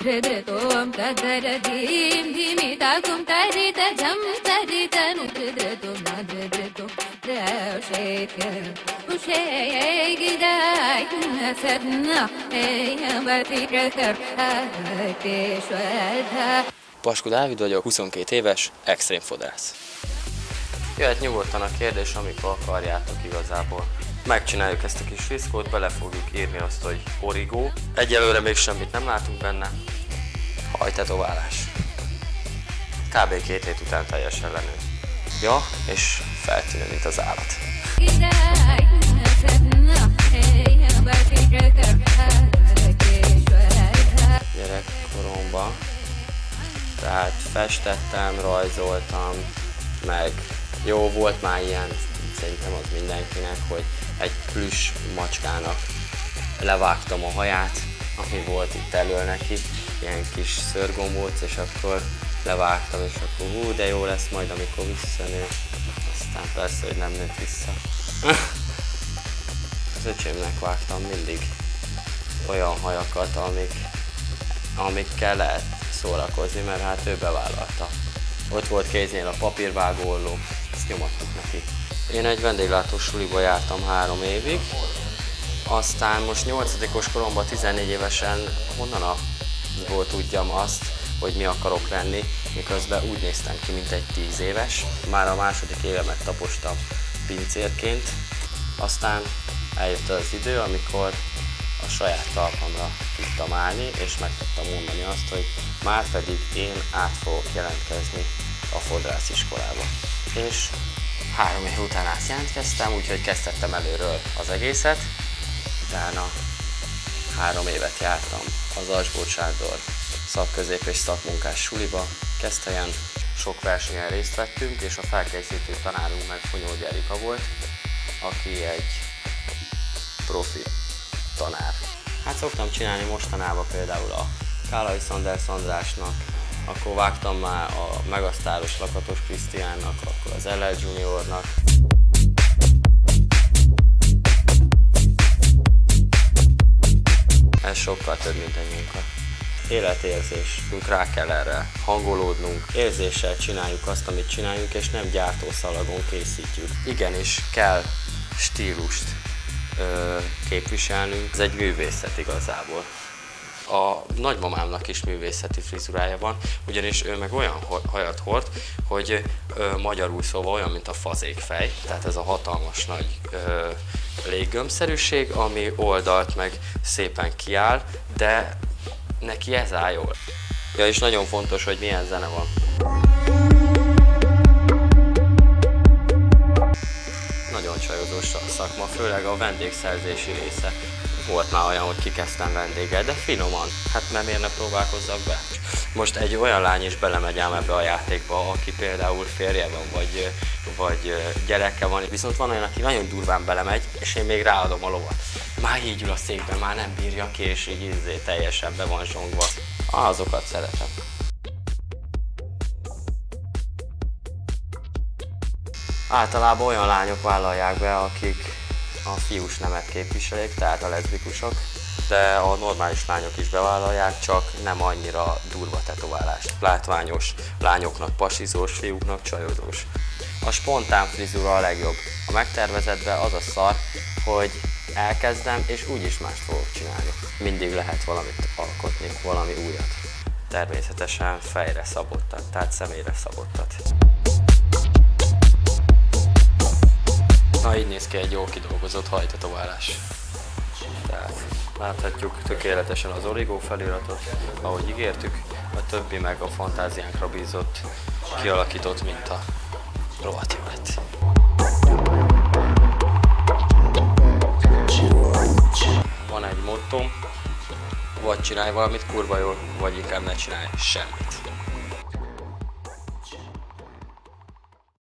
Tom tadaradim dimita kum tarita jam tarita nutratum nadratum rasheka ushayigdai nasadna ayavatikar akeshwadha. Pasku Dávid vagyok, 22 éves, extrém fodrász. Jöhet nyugodtan a kérdés, amikor akarjátok igazából. Megcsináljuk ezt a kis fiszkót, bele fogjuk írni azt, hogy origó. Egyelőre még semmit nem látunk benne. Hajtetoválás. Kb. 2 hét után teljesen lenő. Ja, és feltűnő, mint az állat. Gyerekkoromban, tehát festettem, rajzoltam, meg jó volt már ilyen, szerintem az mindenkinek, hogy egy plüss macskának levágtam a haját, ami volt itt elől neki, ilyen kis szőrgombóc, és akkor levágtam, és akkor hú, de jó lesz majd, amikor visszanő. Aztán persze, hogy nem nőtt vissza. Az öcsémnek vágtam mindig olyan hajakat, amikkel lehet szórakozni, mert hát ő bevállalta. Ott volt kéznél a papírvágóolló, ezt nyomattuk neki. Én egy vendéglátós suliba jártam 3 évig, aztán most 8-os koromban 14 évesen honnan tudjam azt, hogy mi akarok lenni, miközben úgy néztem ki, mint egy 10 éves. Már a második évemet tapostam pincérként, aztán eljött az idő, amikor a saját talpamra tudtam állni, és meg tudtam mondani azt, hogy már pedig én át fogok jelentkezni a fodrásziskolába. És 3 év után átjelentkeztem, úgyhogy kezdtem előről az egészet. Utána 3 évet jártam az Asbóth Sándor szakközép és szakmunkás suliba. Keszthelyen sok versenyen részt vettünk, és a felkészítő tanárunk meg Fonyódi Erika volt, aki egy profi tanár. Hát szoktam csinálni mostanában például a Kálai Sanders Andrásnak, akkor vágtam már a megasztáros Lakatos Krisztiánnak, akkor az LL Juniornak. Ez sokkal több, mint egy munka. Életérzés, rá kell erre hangolódnunk, érzéssel csináljuk azt, amit csináljuk, és nem gyártószalagon készítjük. Igenis kell stílust képviselnünk, ez egy művészet igazából. A nagymamámnak is művészeti frizurája van, ugyanis ő meg olyan hajat hord, hogy magyarul szóval olyan, mint a fazékfej, tehát ez a hatalmas nagy léggömbszerűség, ami oldalt meg szépen kiáll, de neki ez áll jól. Ja, és nagyon fontos, hogy milyen zene van. Nagyon csajozós a szakma, főleg a vendégszerzési része. Volt már olyan, hogy kikezdtem vendéggel, de finoman. Hát mert miért ne próbálkozzak be? Most egy olyan lány is belemegy ám ebbe a játékba, aki például férje van, vagy gyereke van, viszont van olyan, aki nagyon durván belemegy, és én még ráadom a lovat. Már így ül a székben, már nem bírja ki, és így teljesen be van zsongva. Azokat szeretem. Általában olyan lányok vállalják be, akik a fiús nemet képviselik, tehát a leszbikusok, de a normális lányok is bevállalják, csak nem annyira durva tetoválást. Látványos, lányoknak pasizós, fiúknak csajozós. A spontán frizura a legjobb. A megtervezetben az a szar, hogy elkezdem, és úgyis mást fogok csinálni. Mindig lehet valamit alkotni, valami újat. Természetesen fejre szabottat, tehát személyre szabottat. Na, így néz ki egy jó kidolgozott hajtetoválás. Tehát láthatjuk tökéletesen az origó feliratot, ahogy ígértük, a többi meg a fantáziánkra bízott, kialakított minta. Rohadt jó lett. Van egy mottom, vagy csinálj valamit kurva jól, vagy inkább ne csinálj semmit.